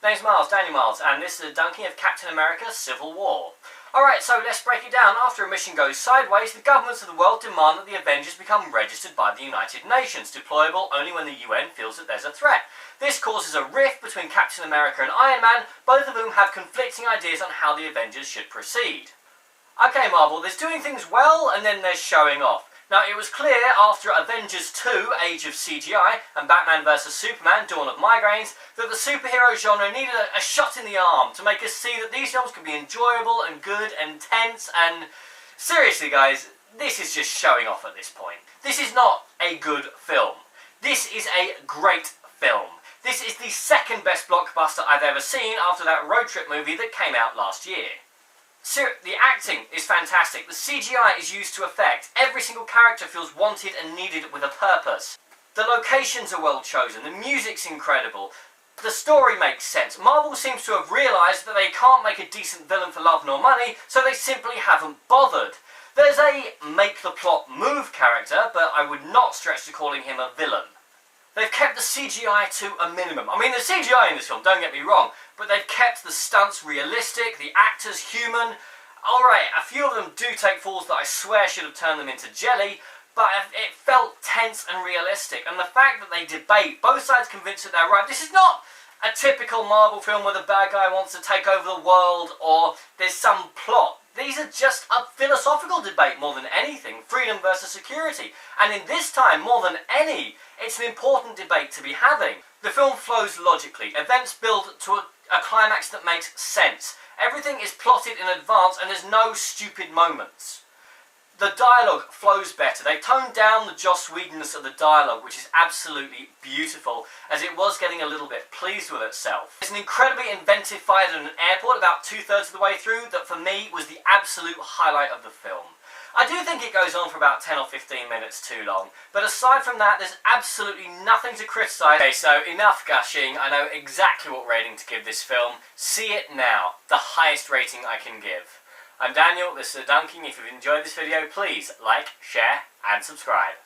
Name's Miles, Daniel Miles, and this is a dunking of Captain America Civil War. Alright, so let's break it down. After a mission goes sideways, the governments of the world demand that the Avengers become registered by the United Nations, deployable only when the UN feels that there's a threat. This causes a rift between Captain America and Iron Man, both of whom have conflicting ideas on how the Avengers should proceed. Okay, Marvel, there's doing things well, and then there's showing off. Now, it was clear after Avengers 2, Age of CGI, and Batman vs Superman, Dawn of Migraines, that the superhero genre needed a shot in the arm to make us see that these films could be enjoyable and good and tense and... Seriously, guys, this is just showing off at this point. This is not a good film. This is a great film. This is the second best blockbuster I've ever seen after that road trip movie that came out last year. The acting is fantastic, the CGI is used to effect, every single character feels wanted and needed with a purpose. The locations are well chosen, the music's incredible, the story makes sense. Marvel seems to have realised that they can't make a decent villain for love nor money, so they simply haven't bothered. There's a make-the-plot-move character, but I would not stretch to calling him a villain. They've kept the CGI to a minimum. I mean, the CGI in this film, don't get me wrong, but they've kept the stunts realistic, the actors human. Alright, a few of them do take falls that I swear should have turned them into jelly, but it felt tense and realistic. And the fact that they debate, both sides convinced that they're right. This is not a typical Marvel film where the bad guy wants to take over the world or there's some plot. These are just a philosophical debate more than anything, freedom versus security. And in this time, more than any, it's an important debate to be having. The film flows logically, events build to a climax that makes sense. Everything is plotted in advance and there's no stupid moments. The dialogue flows better. They've toned down the Joss Whedonness of the dialogue, which is absolutely beautiful, as it was getting a little bit pleased with itself. There's an incredibly inventive fight at an airport about 2/3 of the way through that for me was the absolute highlight of the film. I do think it goes on for about 10 or 15 minutes too long, but aside from that, there's absolutely nothing to criticise. Okay, so enough gushing. I know exactly what rating to give this film. See it now. The highest rating I can give. I'm Daniel, this is A Dunking. If you've enjoyed this video, please like, share and subscribe.